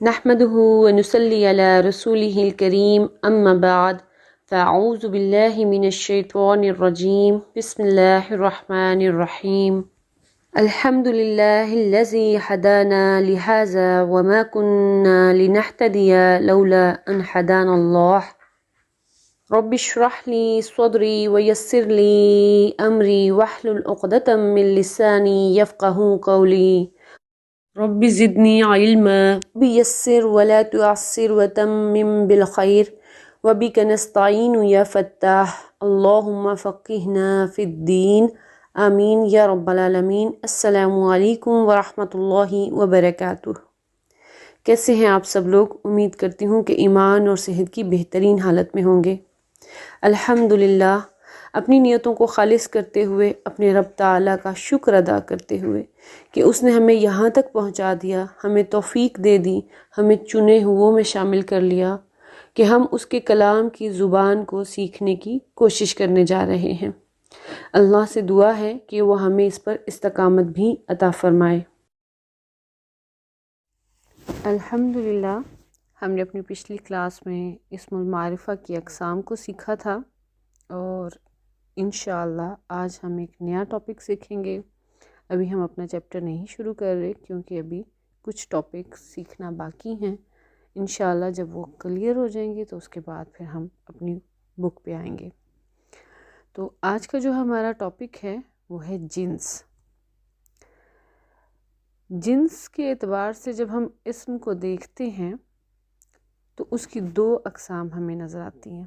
نحمده ونصلي على رسوله الكريم أما بعد فأعوذ بالله من الشيطان الرجيم بسم الله الرحمن الرحيم الحمد لله الذي هدانا لهذا وما كنا لنهتدي لولا أن هدانا الله رب اشرح لي صدري ويسر لي أمري واحلل عقدة من لساني يفقه قولي رب زدني علما بيسر ولا تعسر وتمم بالخير وبك نستعين يا فتاح اللهم فقهنا في الدين آمین یا رب العالمین۔ السلام علیکم ورحمۃ اللہ وبرکاتہ۔ کیسے ہیں آپ سب لوگ؟ امید کرتی ہوں کہ ایمان اور صحت کی بہترین حالت میں ہوں گے۔ الحمدللہ، اپنی نیتوں کو خالص کرتے ہوئے اپنے رب تعالیٰ کا شکر ادا کرتے ہوئے کہ اس نے ہمیں یہاں تک پہنچا دیا، ہمیں توفیق دے دی، ہمیں چنے ہوئوں میں شامل کر لیا کہ ہم اس کے کلام کی زبان کو سیکھنے کی کوشش کرنے جا رہے ہیں۔ اللہ سے دعا ہے کہ وہ ہمیں اس پر استقامت بھی عطا فرمائے۔ الحمدللہ، ہم نے اپنی پچھلی کلاس میں اسم المعرفہ کی اقسام کو سیکھا تھا، اور انشاءاللہ آج ہم ایک نیا ٹاپک سیکھیں گے۔ ابھی ہم اپنا چیپٹر نہیں شروع کر رہے کیونکہ ابھی کچھ ٹاپک سیکھنا باقی ہیں۔ انشاءاللہ جب وہ کلیئر ہو جائیں گے تو اس کے بعد پھر ہم اپنی بک پہ آئیں گے۔ تو آج کا جو ہمارا ٹاپک ہے وہ ہے جنس۔ جنس کے اعتبار سے جب ہم اسم کو دیکھتے ہیں تو اس کی دو اقسام ہمیں نظر آتی ہیں۔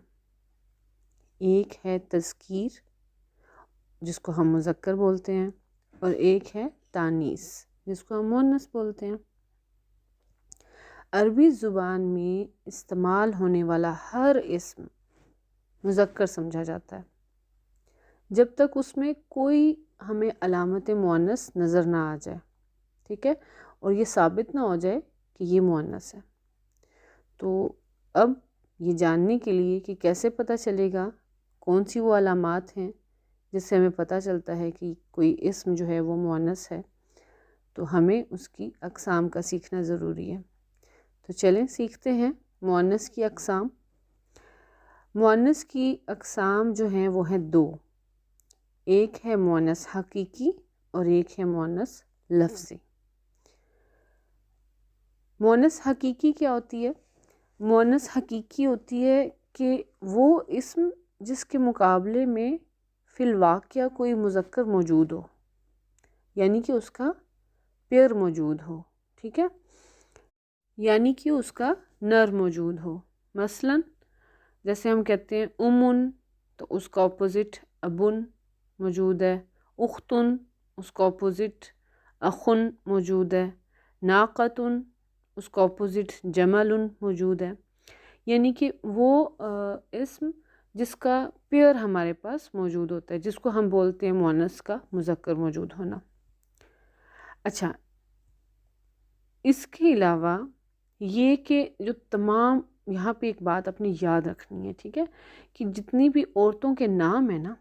ایک ہے تذکیر جس کو ہم مذکر بولتے ہیں، اور ایک ہے تانیث جس کو ہم مؤنث بولتے ہیں۔ عربی زبان میں استعمال ہونے والا ہر اسم مذکر سمجھا جاتا ہے جب تک اس میں کوئی ہمیں علامت مؤنث نظر نہ آ جائے، ٹھیک ہے، اور یہ ثابت نہ ہو جائے کہ یہ مؤنث ہے۔ تو اب یہ جاننے کے لیے کہ کیسے پتہ چلے گا کون سی وہ علامات ہیں جس سے ہمیں پتہ چلتا ہے کہ کوئی اسم جو ہے وہ مؤنث ہے، تو ہمیں اس کی اقسام کا سیکھنا ضروری ہے۔ تو چلیں سیکھتے ہیں مؤنث کی اقسام۔ مؤنث کی اقسام جو ہیں وہ ہیں دو، ایک ہے مؤنث حقیقی اور ایک ہے مؤنث لفظی۔ مؤنث حقیقی کیا ہوتی ہے؟ مؤنث حقیقی ہوتی ہے کہ وہ اسم جس کے مقابلے میں فی الواقعہ کوئی مذکر موجود ہو، یعنی کہ اس کا پیئر موجود ہو، ٹھیک ہے، یعنی کہ اس کا نر موجود ہو۔ مثلا جیسے ہم کہتے ہیں امن، تو اس کا اپوزٹ ابن موجود ہے، اختن اس کا اپوزٹ اخن موجود ہے، ناقتن اس کا اپوزٹ جمل موجود ہے، یعنی کہ وہ اسم جس کا پیئر ہمارے پاس موجود ہوتا ہے، جس کو ہم بولتے ہیں مؤنث کا مذکر موجود ہونا۔ اچھا، اس کے علاوہ یہ کہ جو تمام، یہاں پہ ایک بات اپنی یاد رکھنی ہے، ٹھیک ہے، کہ جتنی بھی عورتوں کے نام ہیں نا،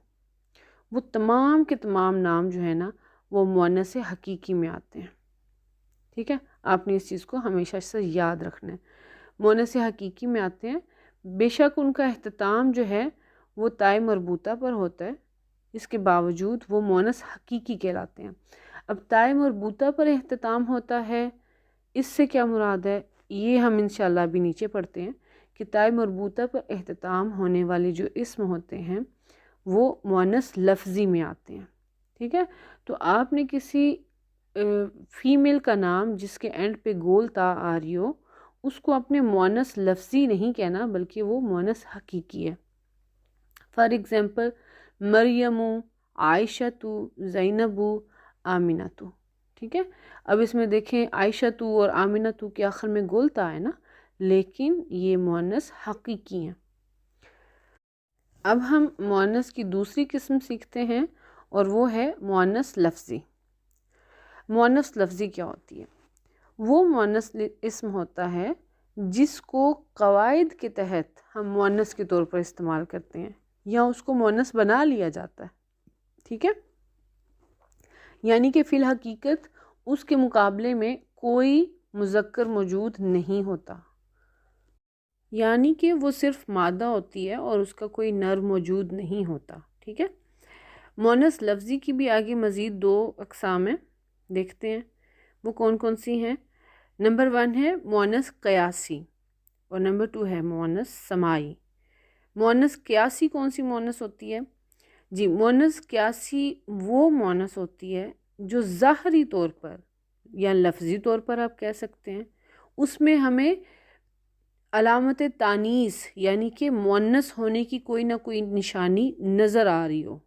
وہ تمام کے تمام نام جو ہے نا وہ مؤنث حقیقی میں آتے ہیں، ٹھیک ہے، آپ نے اس چیز کو ہمیشہ سے یاد رکھنا ہے۔ مؤنث حقیقی میں آتے ہیں، بے شک ان کا اختتام جو ہے وہ تائے مربوطہ پر ہوتا ہے، اس کے باوجود وہ مؤنث حقیقی کہلاتے ہیں۔ اب تائے مربوطہ پر اختتام ہوتا ہے، اس سے کیا مراد ہے یہ ہم انشاءاللہ بھی نیچے پڑھتے ہیں کہ تائے مربوطہ پر اختتام ہونے والے جو اسم ہوتے ہیں وہ مؤنث لفظی میں آتے ہیں، ٹھیک ہے۔ تو آپ نے کسی فیمیل کا نام جس کے اینڈ پہ گول تا آ رہی ہو، اس کو اپنے مؤنث لفظی نہیں کہنا بلکہ وہ مؤنث حقیقی ہے۔ فار ایگزامپل مریم، عائشہ، زینب، آمنہ، ٹھیک ہے۔ اب اس میں دیکھیں عائشہ اور آمنہ کے آخر میں گول تا ہے نا، لیکن یہ مؤنث حقیقی ہیں۔ اب ہم مؤنث کی دوسری قسم سیکھتے ہیں اور وہ ہے مؤنث لفظی۔ مؤنث لفظی کیا ہوتی ہے؟ وہ مؤنث اسم ہوتا ہے جس کو قواعد کے تحت ہم مؤنث کے طور پر استعمال کرتے ہیں یا اس کو مؤنث بنا لیا جاتا ہے، ٹھیک ہے، یعنی کہ فی الحقیقت اس کے مقابلے میں کوئی مذکر موجود نہیں ہوتا، یعنی کہ وہ صرف مادہ ہوتی ہے اور اس کا کوئی نر موجود نہیں ہوتا، ٹھیک ہے۔ مؤنث لفظی کی بھی آگے مزید 2 اقسام ہیں، دیکھتے ہیں وہ کون کون سی ہیں۔ نمبر 1 ہے مؤنث قیاسی اور نمبر 2 ہے مؤنث سماعی۔ مؤنث قیاسی کون سی مؤنث ہوتی ہے؟ جی، مؤنث قیاسی وہ مؤنث ہوتی ہے جو ظاہری طور پر یا لفظی طور پر آپ کہہ سکتے ہیں، اس میں ہمیں علامت تانیث یعنی کہ مؤنث ہونے کی کوئی نہ کوئی نشانی نظر آ رہی ہو،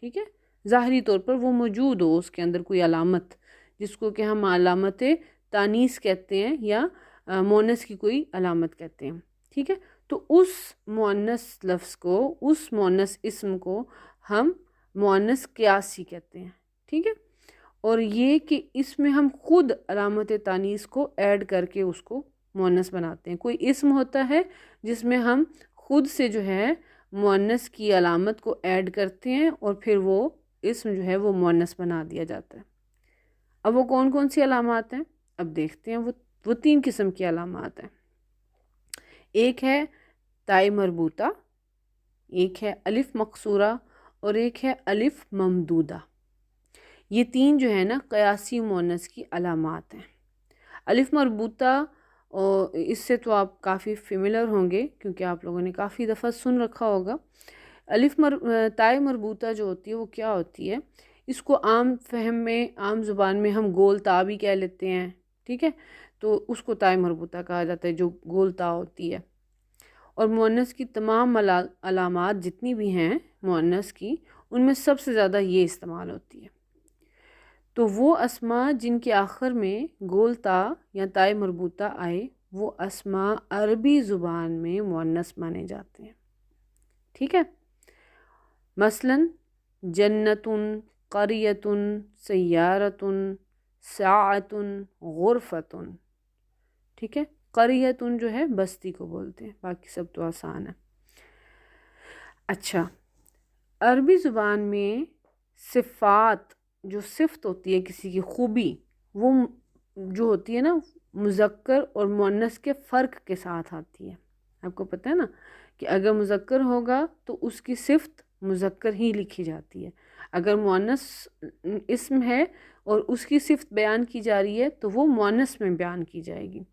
ٹھیک ہے، ظاہری طور پر وہ موجود ہو، اس کے اندر کوئی علامت جس کو کہ ہم علامت تانیث کہتے ہیں یا مؤنث کی کوئی علامت کہتے ہیں، ٹھیک ہے۔ تو اس مؤنث لفظ کو، اس مؤنث اسم کو ہم مؤنث قیاسی کہتے ہیں، ٹھیک ہے۔ اور یہ کہ اس میں ہم خود علامت تانیث کو ایڈ کر کے اس کو مؤنث بناتے ہیں۔ کوئی اسم ہوتا ہے جس میں ہم خود سے جو ہے مؤنث کی علامت کو ایڈ کرتے ہیں اور پھر وہ اسم جو ہے وہ مؤنث بنا دیا جاتا ہے۔ اب وہ کون کون سی علامات ہیں اب دیکھتے ہیں۔ وہ 3 قسم کی علامات ہیں۔ ایک ہے تاء مربوطہ، ایک ہے الف مقصورہ اور ایک ہے الف ممدودہ۔ یہ 3 جو ہے نا قیاسی مؤنث کی علامات ہیں۔ الف مربوطہ، اور اس سے تو آپ کافی فیملر ہوں گے کیونکہ آپ لوگوں نے کافی دفعہ سن رکھا ہوگا۔ تاء مربوطہ جو ہوتی ہے وہ کیا ہوتی ہے؟ اس کو عام فہم میں، عام زبان میں ہم گول تا بھی کہہ لیتے ہیں، ٹھیک ہے، تو اس کو تاء مربوطہ کہا جاتا ہے جو گول تا ہوتی ہے۔ اور مؤنث کی تمام علامات جتنی بھی ہیں مؤنث کی، ان میں سب سے زیادہ یہ استعمال ہوتی ہے۔ تو وہ اسماء جن کے آخر میں گول تا یا تاء مربوطہ آئے، وہ اسماء عربی زبان میں مؤنث مانے جاتے ہیں، ٹھیک ہے۔ مثلاً جنتن، قریتن، سیارتن، ساعتن، غرفتن، ٹھیک ہے۔ قریتن جو ہے بستی کو بولتے ہیں، باقی سب تو آسان ہے۔ اچھا، عربی زبان میں صفات، جو صفت ہوتی ہے کسی کی خوبی، وہ جو ہوتی ہے نا مذکر اور مؤنث کے فرق کے ساتھ آتی ہے۔ آپ کو پتہ ہے نا کہ اگر مذکر ہوگا تو اس کی صفت مذکر ہی لکھی جاتی ہے، اگر مؤنث اسم ہے اور اس کی صفت بیان کی جا رہی ہے تو وہ مؤنث میں بیان کی جائے گی۔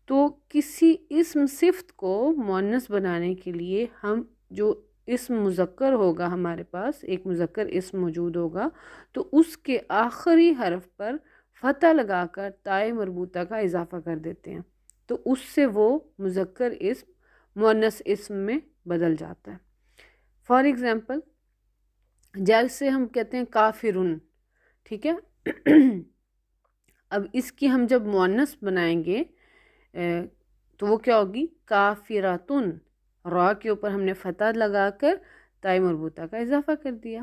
تو کسی اسم صفت کو مؤنث بنانے کے لیے ہم جو اسم مذکر ہوگا، ہمارے پاس ایک مذکر اسم موجود ہوگا، تو اس کے آخری حرف پر فتح لگا کر تاء مربوطہ کا اضافہ کر دیتے ہیں، تو اس سے وہ مذکر اسم مؤنث اسم میں بدل جاتا ہے۔ فار ایگزامپل، جیسے ہم کہتے ہیں کافرن، ٹھیک ہے، اب اس کی ہم جب مؤنث بنائیں گے تو وہ کیا ہوگی؟ کافراتن، را کے اوپر ہم نے فتح لگا کر تاء مربوطہ کا اضافہ کر دیا۔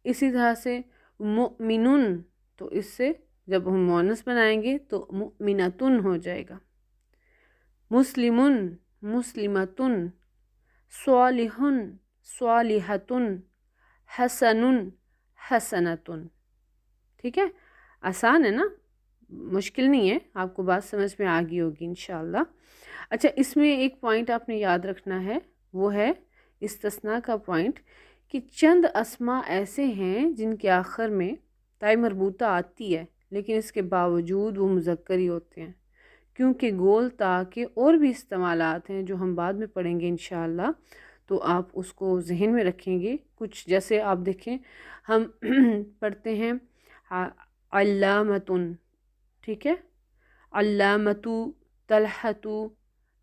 اسی طرح سے مؤمنن، تو اس سے جب ہم مؤنث بنائیں گے تو مؤمنتن ہو جائے گا۔ مسلمن، مسلمتن، صالحن، صالحتن، حسنن، حسنتن، ٹھیک ہے۔ آسان ہے نا، مشکل نہیں ہے، آپ کو بات سمجھ میں آ گئی ہوگی انشاءاللہ۔ اچھا، اس میں ایک پوائنٹ آپ نے یاد رکھنا ہے، وہ ہے استثناء کا پوائنٹ، کہ چند اسماء ایسے ہیں جن کے آخر میں تاء مربوطہ آتی ہے لیکن اس کے باوجود وہ مذکر ہی ہوتے ہیں، کیونکہ گول تا کے اور بھی استعمالات ہیں جو ہم بعد میں پڑھیں گے انشاءاللہ، تو آپ اس کو ذہن میں رکھیں گے۔ کچھ جیسے آپ دیکھیں، ہم پڑھتے ہیں علامتن، ٹھیک ہے، علامتو، طلحتو،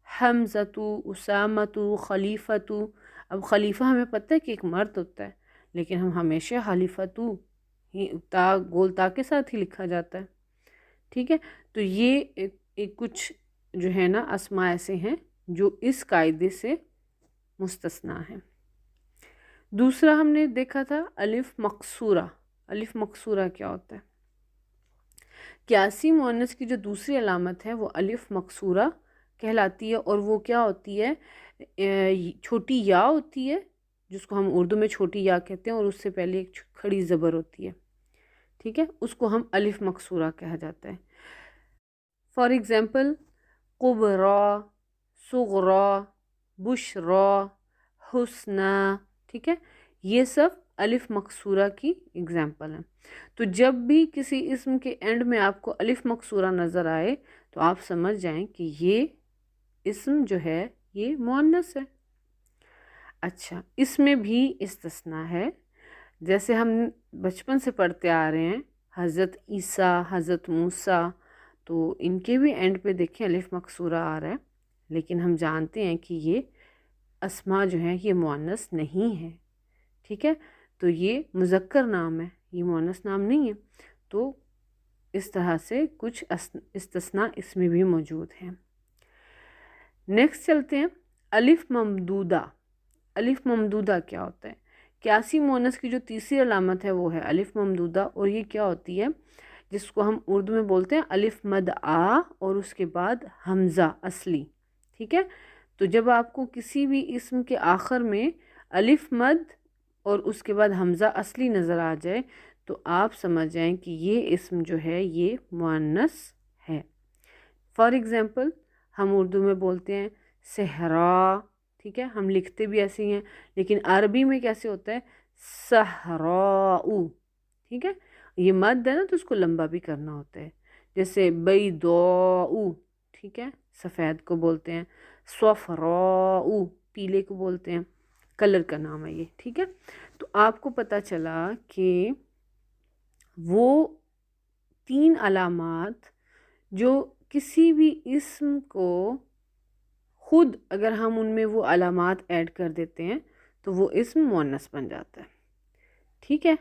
حمزتو، اسامتو، خلیفتو۔ اب خلیفہ ہمیں پتہ ہے کہ ایک مرد ہوتا ہے، لیکن ہم ہمیشہ خلیفتو ہی گول تا کے ساتھ ہی لکھا جاتا ہے، ٹھیک ہے۔ تو یہ ایک کچھ جو ہے نا اسماء ایسے ہیں جو اس قاعدے سے مستثنا ہیں۔ دوسرا ہم نے دیکھا تھا الف مقصورہ۔ الف مقصورہ کیا ہوتا ہے؟ قیاسی مؤنث کی جو دوسری علامت ہے وہ الف مقصورہ کہلاتی ہے، اور وہ کیا ہوتی ہے؟ چھوٹی یا ہوتی ہے جس کو ہم اردو میں چھوٹی یا کہتے ہیں، اور اس سے پہلے ایک کھڑی زبر ہوتی ہے، ٹھیک ہے، اس کو ہم الف مقصورہ کہا جاتا ہے۔ فار ایگزامپل قبرا، صغرا، بشرا، حسنا، ٹھیک ہے، یہ سب الف مکسورہ کی ایگزامپل ہیں. تو جب بھی کسی اسم کے اینڈ میں آپ کو الف مکسورہ نظر آئے تو آپ سمجھ جائیں کہ یہ اسم جو ہے یہ مؤنث ہے. اچھا، اس میں بھی استثناء ہے. جیسے ہم بچپن سے پڑھتے آ رہے ہیں حضرت عیسیٰ، حضرت موسیٰ، تو ان کے بھی اینڈ پہ دیکھیں الف مکسورہ آ رہا ہے، لیکن ہم جانتے ہیں کہ یہ اسماء جو ہیں یہ مؤنث نہیں ہے. ٹھیک ہے، تو یہ مذکر نام ہے، یہ مؤنث نام نہیں ہے. تو اس طرح سے کچھ استثناء اس میں بھی موجود ہیں. نیکسٹ چلتے ہیں الف ممدودہ. الف ممدودہ کیا ہوتا ہے؟ قیاسی مؤنث کی جو تیسری علامت ہے وہ ہے الف ممدودہ، اور یہ کیا ہوتی ہے؟ جس کو ہم اردو میں بولتے ہیں الف مد آ اور اس کے بعد حمزہ اصلی. ٹھیک ہے، تو جب آپ کو کسی بھی اسم کے آخر میں الف مد اور اس کے بعد حمزہ اصلی نظر آ جائے تو آپ سمجھ جائیں کہ یہ اسم جو ہے یہ مؤنث ہے. فار ایگزامپل ہم اردو میں بولتے ہیں صحرا، ٹھیک ہے، ہم لکھتے بھی ایسے ہی ہیں، لیکن عربی میں کیسے ہوتا ہے؟ صحراء. ٹھیک ہے، یہ مد ہے نا تو اس کو لمبا بھی کرنا ہوتا ہے. جیسے بیضاء، ٹھیک ہے، سفید کو بولتے ہیں. صفراء، پیلے کو بولتے ہیں، کلر کا نام ہے یہ. ٹھیک ہے، تو آپ کو پتہ چلا کہ وہ 3 علامات جو کسی بھی اسم کو خود اگر ہم ان میں وہ علامات ایڈ کر دیتے ہیں تو وہ اسم مؤنث بن جاتا ہے. ٹھیک ہے،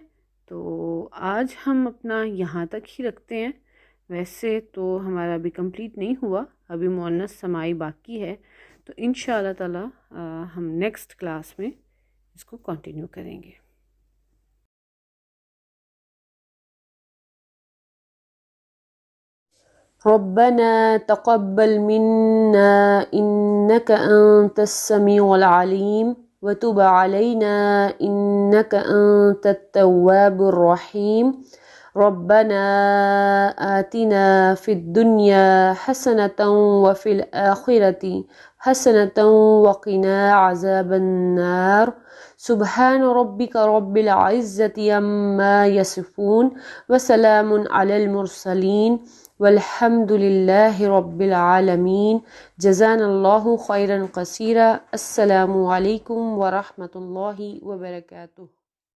تو آج ہم اپنا یہاں تک ہی رکھتے ہیں. ویسے تو ہمارا ابھی کمپلیٹ نہیں ہوا، ابھی مؤنث سماعی باقی ہے، تو انشاءاللہ تعالی ہم نیکسٹ کلاس میں اس کو کنٹینیو کریں گے. ربنا تقبل منا إنك أنت السميع العليم وتب علينا إنك أنت التواب الرحيم. ربنا آتنا في الدنيا حسنة وفي الآخرة حسنة وقنا عذاب النار. سبحان ربك رب العزة عما يصفون وسلام على المرسلين والحمد لله رب العالمين. جزانا الله خيرا كثيرا. السلام عليكم ورحمة الله وبركاته.